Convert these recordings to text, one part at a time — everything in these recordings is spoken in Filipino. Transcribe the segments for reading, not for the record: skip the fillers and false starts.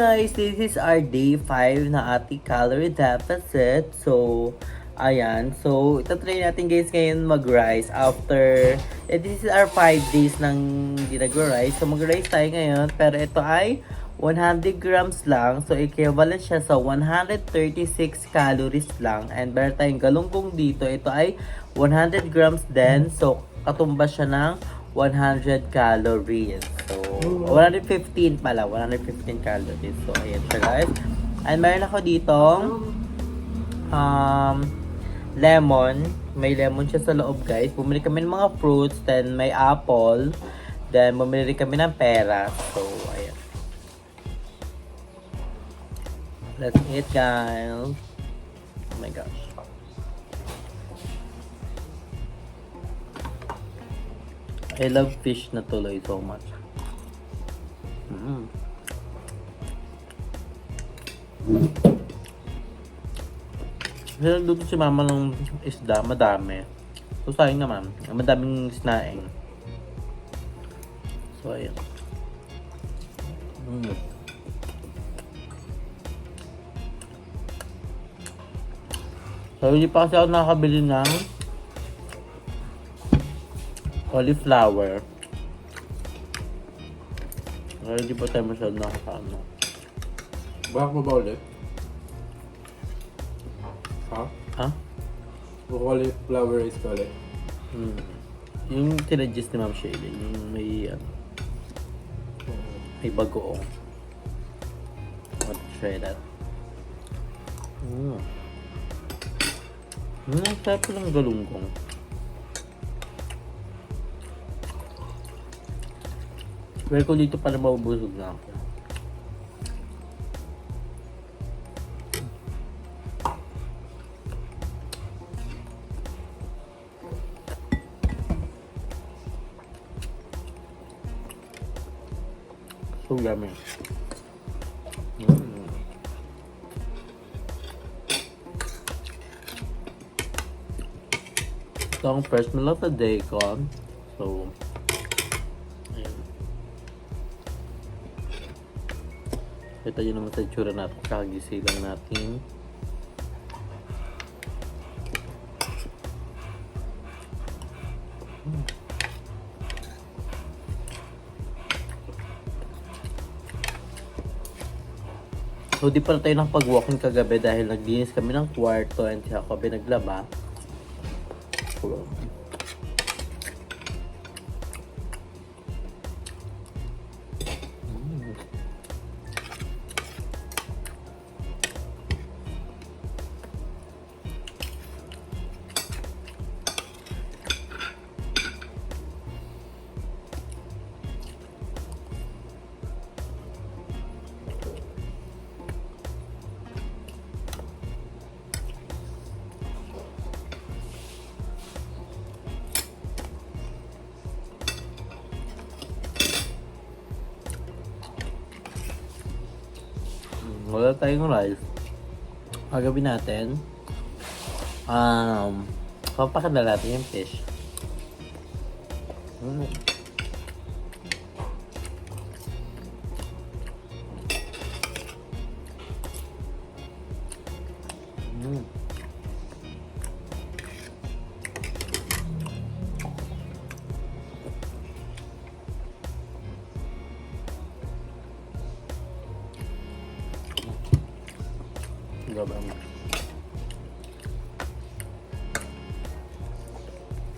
guys, this is our day 5 na ating calorie deficit. So, ayan. So, itatry natin guys ngayon mag-rice after, this is our 5 days ng hindi nag-rice. So, mag-rice tayo ngayon. Pero ito ay 100 grams lang. So, equivalent siya sa 136 calories lang. And meron tayong galunggong dito. Ito ay 100 grams din. So, katumbas siya ng 100 calories. So, 115 pala. 115 calories. So, ayan siya guys. And meron ako ditong lemon. May lemon siya sa loob guys. Bumili kami ng mga fruits. Then, may apple. Then, bumili rin kami ng pera. So, ayan. Let's eat guys. Oh my gosh. I love fish na tuloy so much. Nagluto si mama ng isda, madami. So sayang naman, madaming snaing. So ayun. So hindi pa kasi ako nakakabili ng cauliflower. Hindi pa tayo masyado nakakaano. Bakit mo ba ulit? Ha? Ha? Cauliflower rice ka ulit? Yung tinadjust ni Ma'am Shaylin, yung may bagoong. I want to try that. Sarap ng galunggong. Pero kung dito pala mabubusog na ako. So yummy. Ito ang first meal of the day ko. So, kita nyo naman sa itsura natin, kagisi lang natin. So di pala tayo nakapag-walking kagabi dahil naglinis kami ng kwarto and siya kami naglaba. Wala tayong rice. Gagawin natin. Papakanda natin yung fish.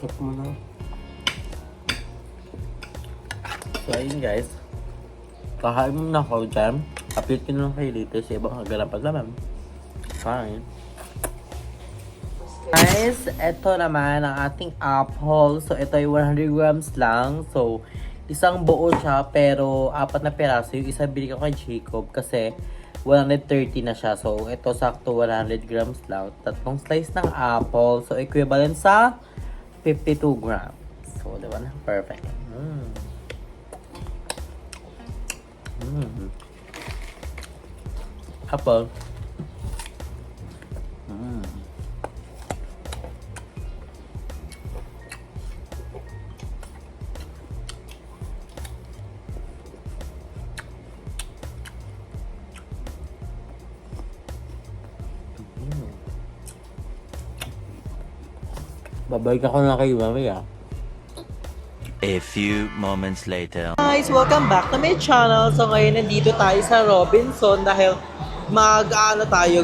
Tap mo na. So ayun guys. Kakain muna ako dyan. Update ko na lang kayo dito sa ibang kaganapan naman. Fine. Guys, ito naman ang ating apple. So ito ay 100 grams lang. So isang buo siya pero 4 na peraso. Yung isa bili ko kay Jacob kasi 130 na siya. So ito sakto 100 grams lang. 3 slice ng apple. So equivalent sa 52 grams. So diba na? Perfect. Apple. Babalik ako na kayo mamaya. A few moments later. Guys, welcome back to my channel. So ngayon nandito tayo sa Robinson dahil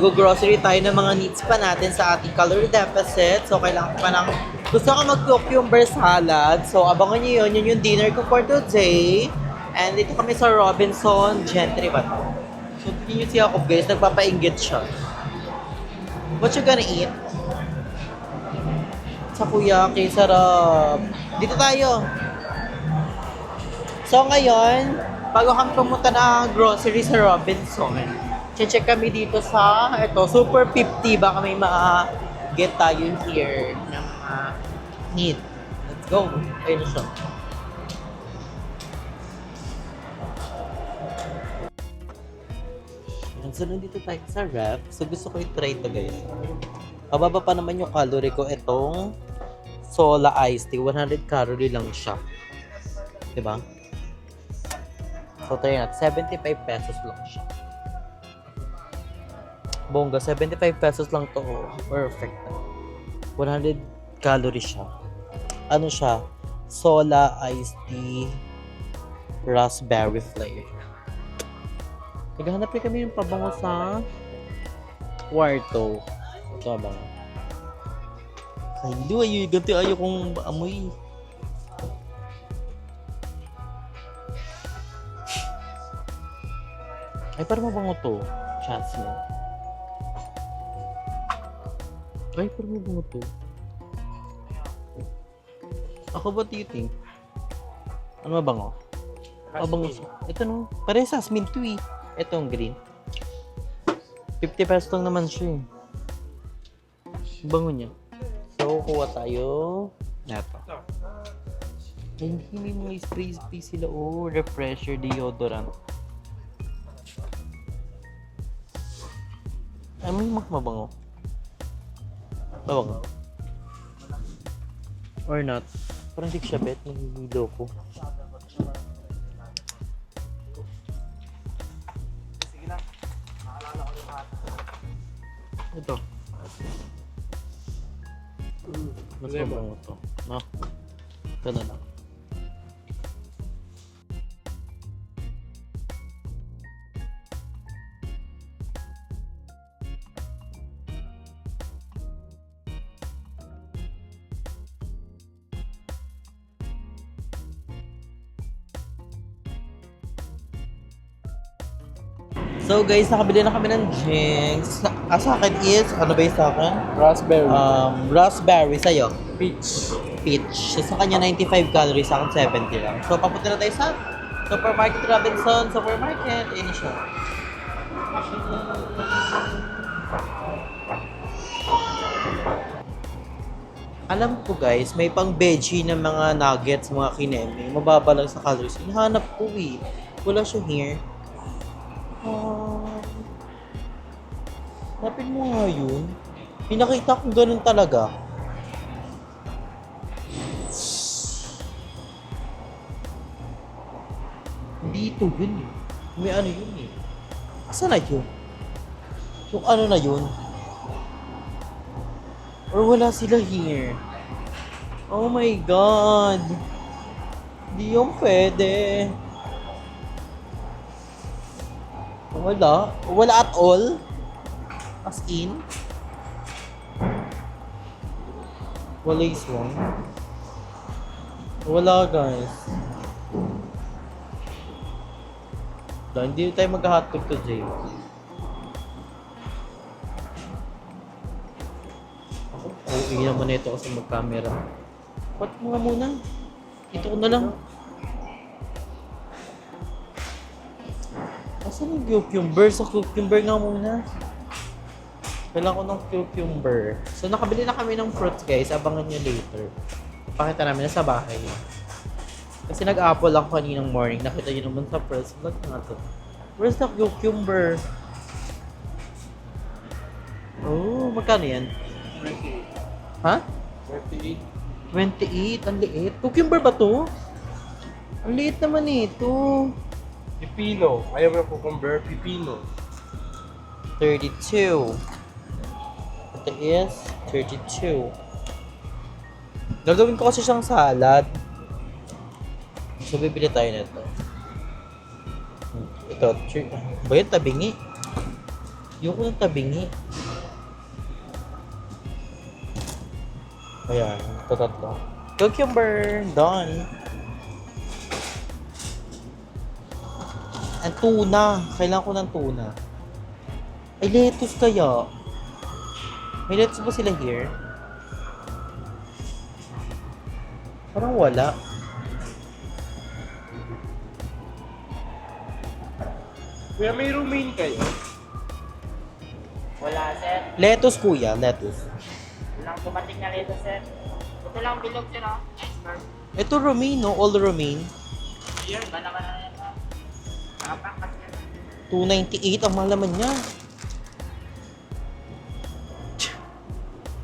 go-grocery tayo ng mga needs pa natin sa ating calorie deficit. So kailangan pa ng, gusto ko mag-cucumber salad. So abangan nyo yun yung dinner ko for today. And dito kami sa Robinson, Gentry ba to? So tingin nyo siya ako guys, nagpapainggit siya. What you gonna eat? Takoyaki, sarap. Dito tayo. So ngayon, bago kami pumunta ng grocery sa Robinson, check kami dito sa, Super 50. Baka may ma-get tayo here na mga need. Let's go. Ayun na siya. So nandito tayo sa ref. So gusto ko i-try ito guys. Mababa pa naman yung calorie ko. Itong Sola Iced Tea. 100 calorie lang siya. Diba? So try natin. 75 pesos lang siya. Bongga, 75 pesos lang to. Perfect. 100 calories siya. Ano siya? Sola Iced Tea Raspberry flavor. Naghahanap rin kami ng pabango sa kwarto. Ito ba? Ay, hindi. Ganti ayaw kong amoy. Ay, parang mabango to. Jasmine. Ay, parang mabango to. Ako ba do you think? Ano mabango? Mabango siya. Ito no. Parang jasmine to eh. Itong green. 50 pesos lang naman siya eh. Bango niya. So, kuha tayo. Neto. Hindi may mga spray sila. Oh, refresher, deodorant. Ay, may mabango. Mabango. Or not. Parang di siya bet. Nahihilo ko. Ito. Mas mabango to. No? Ito na lang. So guys, nakabili na kami ng drinks. Sa akin is, ano ba yung sa akin? Raspberry. Raspberry, sa'yo? Peach. Peach. So, sa kanya 95 calories, sa akin 70 lang. So papunta na tayo sa Supermarket Robinson Supermarket. Ayun siya. Alam ko guys, may pang veggie na mga nuggets, mga kineme. Mababa lang sa calories. Hinahanap ko eh. Wala siya here. Napin mo nga yun. Pinakita ko ganun talaga. Hindi ito yun eh. May ano yun eh. Asa na yun? Yung ano na yun? Or wala sila here? Oh my God! Hindi yung pwede. Wala. Wala at all. As in. Wala is one. Wala guys. Hindi tayo mag-hotdog today. Okay naman ito kasi mag-camera. Pat mo nga muna. Ito ko na lang. Asan yung cucumber? Sa cucumber nga muna. Kailangan ko ng cucumber. So, nakabili na kami ng fruits, guys. Abangan nyo later. Pakita namin na sa bahay. Kasi nag-apple ako kaninang morning. Nakita nyo naman sa first vlog na to. Where's the cucumber? Oh, magkano yan? 28. Ha? 28. 28? Ang liit. Cucumber ba to? Ang liit naman ito. Pipino. Ayaw mo ng cucumber? Pipino. 32. Ito is 32. Gagawin ko kasi siyang salad. So, bibili tayo nito. Ito, ba yun? Tabingi. Yung ko ng tabingi. Ayan, ito tatlo. Cucumber, done. And tuna. Kailangan ko ng tuna. Ay, lettuce kaya. May lettuce ba sila here? Parang wala. Kuya, may romaine kayo? Wala, sir. Lettuce, kuya. Lettuce. Walang dumating na rito, sir. Ito lang bilog, sir, oh. Iceberg. Ito romaine, no? All romaine. Yan, ba naman na yan, oh. Nakapangkat yan. 298 ang mahal naman niya.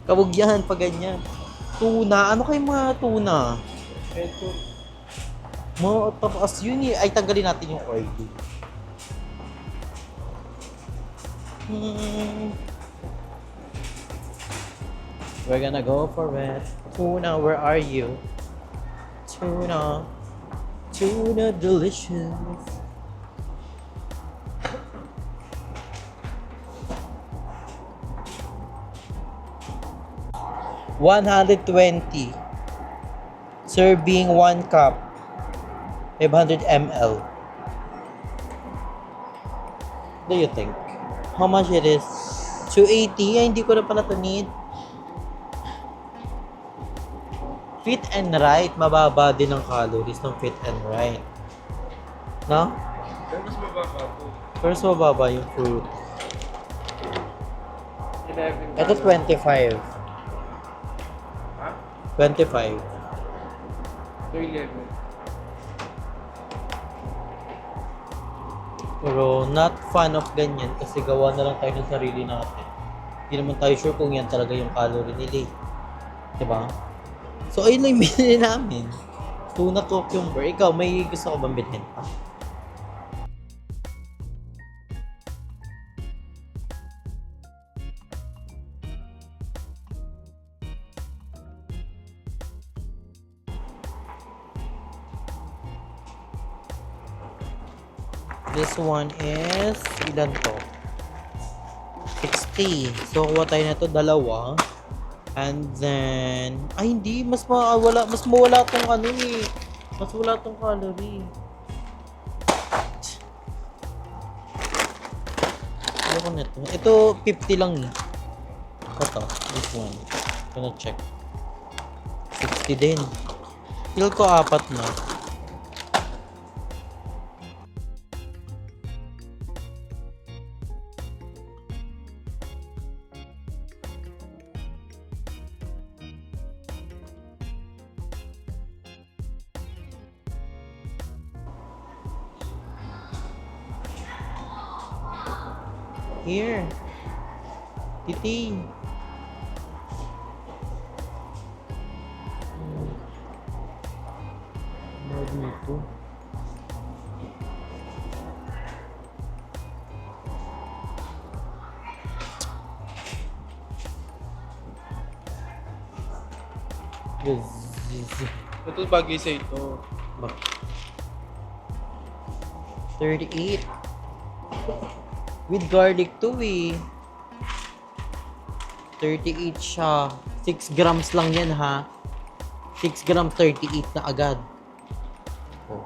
Kabugyan pag ganyan. Tuna. Ano kayong mga tuna? Ito. Mga tapos yun eh. Ay, tanggalin natin yung oil. We're gonna go for it. Tuna, where are you? Tuna. Tuna delicious. $120. Serving 1 cup. 500 ml. What do you think? How much it is? 280? Ay, hindi ko na pala ito need. Fit and Right. Mababa din ang calories ng Fit and Right. No? Pero mas mababa po. First, mababa yung fruit. 11. Ito 25. Ha? 25. Ito 11. Pero not fan of ganyan kasi gawa na lang tayo ng sarili natin. Hindi naman tayo sure kung yan talaga yung calorie nila. Diba? So, ayun lang yung binili namin. Tuna cucumber. Ikaw, may gusto ko bang bilhin pa? This one is, ilan to? 60. So, kuha tayo na to, dalawa. And then, ay hindi, mas mawala tong ano eh. Mas wala tong calorie. Ayoko nito. Ito, 50 lang eh. Ito, this one. Gonna check. 60 din. Feel ko 4 na. Here. Titi. Ano dito? Ito bagay sa ito. 38. With garlic too eh. 38 siya. 6 grams lang yan ha. 6 grams 38 na agad. Oh.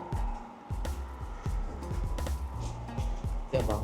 Diba?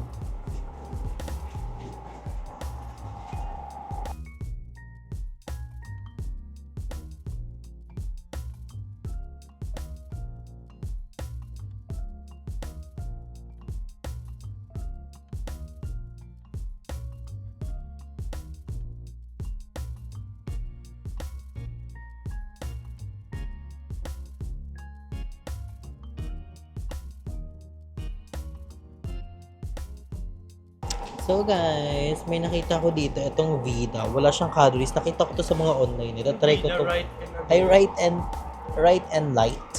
So guys, may nakita ko dito itong Vida. Wala siyang calories. Nakita ko to sa mga online. Ito try ko to. Ay, right and light.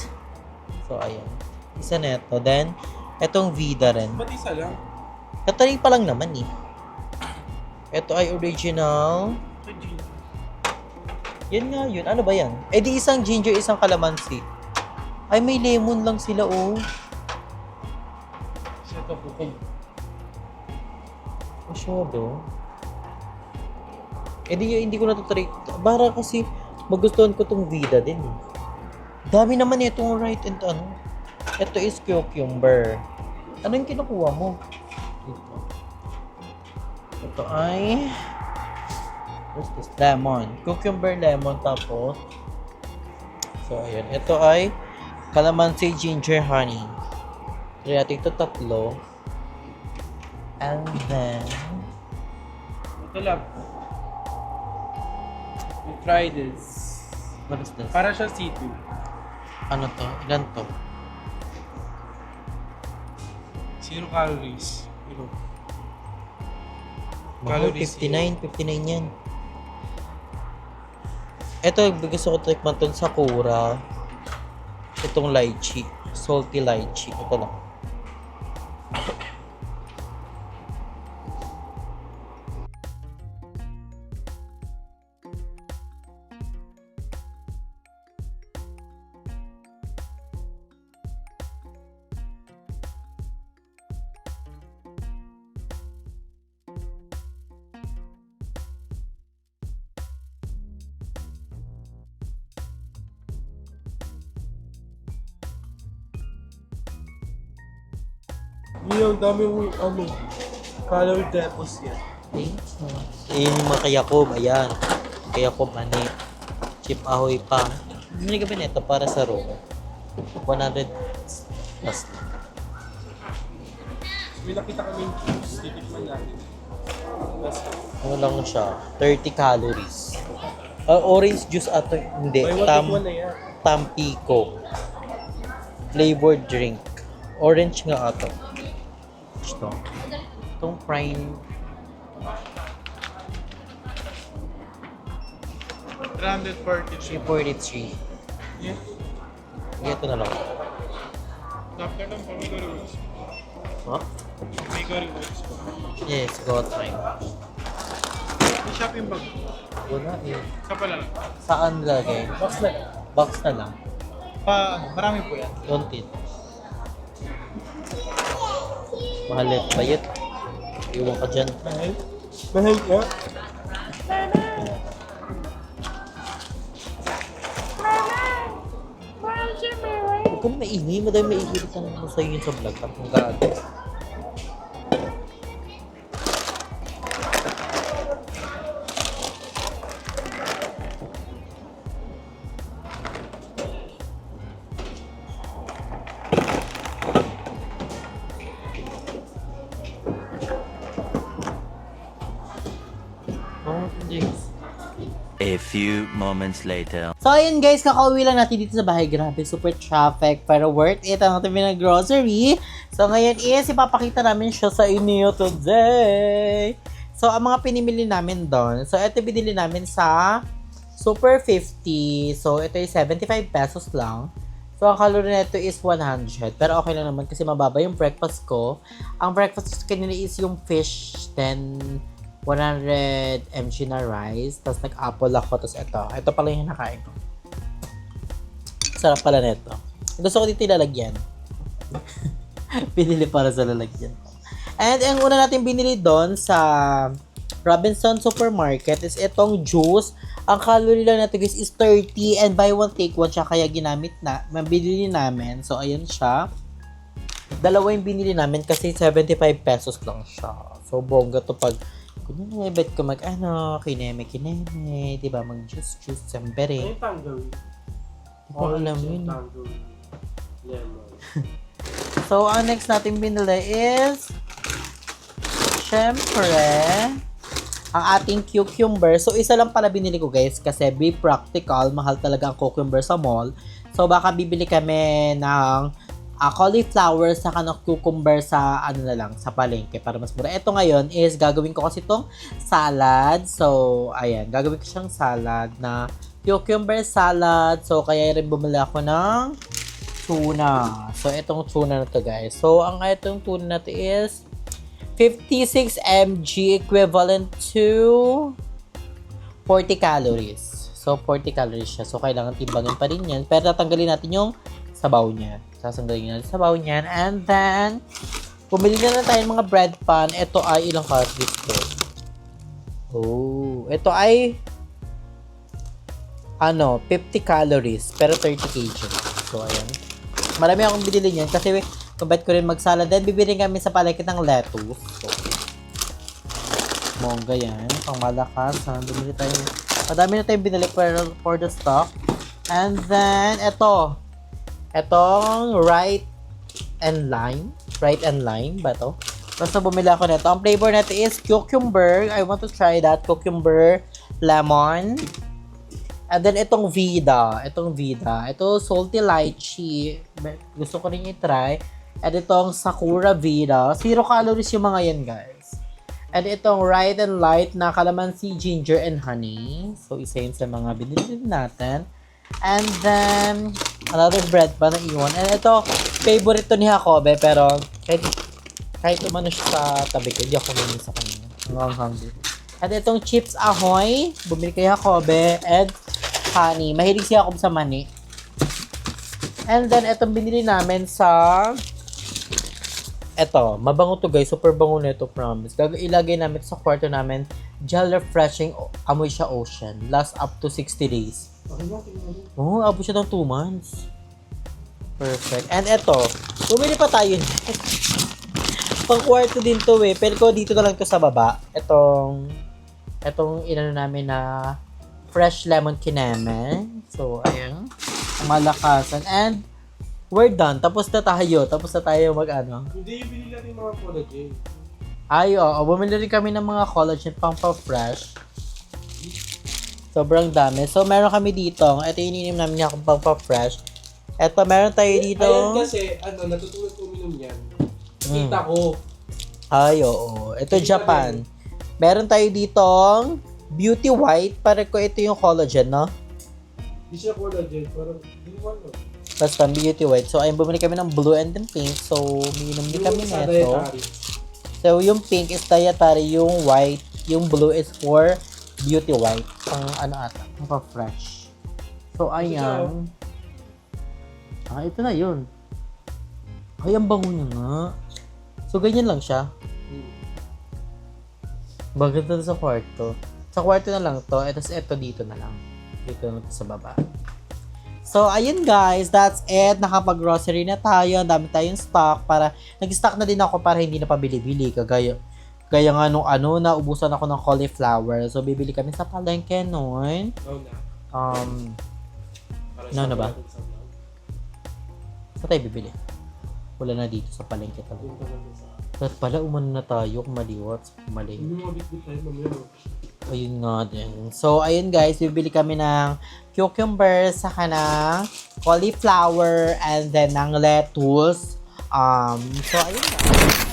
So ayan. Isa na ito. Then itong Vida rin. Ba't isa lang? Katry pa lang naman eh. Ito ay original. Yan nga yun. Ano ba yan? Eh di isang ginger, isang calamansi. Ay, may lemon lang sila, oh. Kasi ito bukog. Masyado. Eh di, hindi ko natutry. Para kasi magustuhan ko tong Vida din. Eh. Dami naman itong right and ano. Ito is cucumber. Ano yung kinukuha mo? Ito ay... What's this? Lemon. Cucumber, lemon, tapos... So, ayun. Ito ay calamansi, ginger, honey. Try natin ito tatlo. And then... Ito lang. You try this. What is this? Para siya C2. Ano to? Ilan to? 0 calories. Pero, Mahal, Calories 59 yan. Ito, gusto ko tikman itong Sakura. Itong lychee. Salty lychee. Ito lang. yun, ang dami mo ano. Calorie deposit yan. Thanks. Ayun yung mga kayakob. Ayan. Kayakob, mani. Chip ahoy pa. Bumili ka ba nito para sa room? 100 plus. May nakita kami yung juice. Titikman natin. Tapos, Ano lang siya? 30 calories. Orange juice ato. Hindi. buy one, take one na yan. Tampico. Flavored drink. Orange nga ato. Ito. Itong prime. 343. 343. Yeah. Ito na lang. After ng pamigari works. Ha? Pamigari works ko. Yes, go time. May shopping bag. Wala eh. Sa pala lang. Saan lagay? Box na lang. Box na lang. Marami po yan. Don't it. Mahalit bayit. Iwan ka dyan. Mahal? Mahal ka? Huwag ka na maingay. Madami maiiritan mo sa'yo yun sa vlog. At kung gago. Oh, hindi. A few moments later. So, ayun guys, kakauwi lang natin dito sa bahay. Grabe, super traffic. Pero worth it ang ating grocery. So, ngayon is, ipapakita namin siya sa inyo today. So, ang mga pinimili namin doon. So, ito binili namin sa Super 50. So, ito is 75 pesos lang. So, ang calorie nito is 100. Pero okay lang naman kasi mababa yung breakfast ko. Ang breakfast ko kanina is yung fish, then 100 mg na rice. Tapos nag-apple ako. Tapos ito pala yung nakain ko. Sarap pala nito. Gusto ko dito ilalagyan. Binili para sa lalagyan. And ang una natin binili doon sa Robinson Supermarket is itong juice. Ang calorie lang natin guys is 30 and buy one take one siya kaya mabili namin. So ayun siya. Dalawa yung binili namin kasi 75 pesos lang siya. So bongga to pag kunyari bet ko kineme, diba? Mag-juice, sambere. Ano yung tangerine? Hindi ko alam yun. Tangerine. Lemon. So, ang next natin binili is syempre ang ating cucumber. So, isa lang pala binili ko guys kasi be practical. Mahal talaga ang cucumber sa mall. So, baka bibili kami ng cauliflower sa ng cucumber sa sa palengke para mas mura. Ito ngayon is gagawin ko kasi itong salad. So, ayan. Gagawin ko siyang salad na cucumber salad. So, kaya rin bumili ako ng tuna. So, itong tuna na to guys. So, ang itong tuna na to is 56 mg equivalent to 40 calories. So, 40 calories siya. So, kailangan timbangin pa rin yan. Pero tatanggalin natin yung sabaw niya. Sasanggalin natin sabaw niyan. And then, pumili na lang tayo ng mga bread pan. Ito ay ilang calories to? Oh, ito ay 50 calories pero 30 kg. So, ayan. Marami akong binili niyan kasi kabait ko rin magsalad. Then, bibili kami sa palengke ng lettuce. So, mongga yan. Pang malakas. Bumili tayo. Madami na tayong binili for the stock. And then, ito. Itong right and lime. Right and lime ba ito? Basta bumili ako nito. Ang flavor nito is cucumber. I want to try that. Cucumber, lemon. And then, itong Vida. Ito, salty lychee. Gusto ko rin i-try. And itong Sakura Vida. 0 calories yung mga yan, guys. And itong Right and Light na calamansi, ginger, and honey. So, isa yun sa mga binili natin. And then, another bread pa na iwan. And ito, favorite to ni Jacobe. Pero, kahit umano siya sa tabi ko, hindi ako namin sa kanya. Ang hungry. And itong Chips Ahoy. Bumili kay Jacobe. And honey. Mahilig siya ako sa mani. And then, itong binili namin sa... Ito, mabango to guys. Super bango na ito, promise. Ilagay namin sa kwarto namin. Gel refreshing. Amoy siya ocean. Last up to 60 days. Oh, abot siya ng 2 months. Perfect. And ito, bumili pa tayo. Pang kwarto din to eh. Pero ko dito na lang to sa baba. Itong inano namin na fresh lemon kineme. So, ayan. Malakasan. And, we're done. Tapos na tayo mag-ano. Hindi, bili natin yung mga collagen. Ay, oo. Bumili rin kami ng mga collagen pang pa-fresh. Sobrang dami. So, meron kami dito. Ito yung ininom namin niya kung pang pa-fresh. Ito, meron tayo dito. Ayan kasi, natutulog uminom yan. Kita ko. Ay, oo. Ito, Japan. Meron tayo ditong Beauty White. Para ko ito yung collagen, no? Hindi siya collagen. Parang, hindi ko ano. Basta Beauty White. So, ayun, bumili kami ng blue and then pink. So, uminom din kami Sa nito. dietary. So, yung pink is dietary. Yung white, yung blue is for Beauty White. Pang ano ata? Pang fresh. So, ayan. Ito na yun. Ay, ang bango niya nga. So, ganyan lang siya. Baganda sa kwarto. Sa kwarto na lang to. Ito dito na lang. Dito na to sa baba. So, ayun guys. That's it. Nakapag-grocery na tayo. Ang dami tayong stock. Nag-stock na din ako para hindi na pabili-bili. Kaya nga nung naubusan ako ng cauliflower. So, bibili kami sa palengke noon. Na ba? Saan tayo bibili? Wala na dito sa palengke talaga. At pala, umano na tayo. Kumaliwat. Hindi mo bitbit tayo mamaya. Ayun nga din. So, ayun guys. Bibili kami ng cucumber, saka ng cauliflower, and then ng lettuce. So, ayun nga.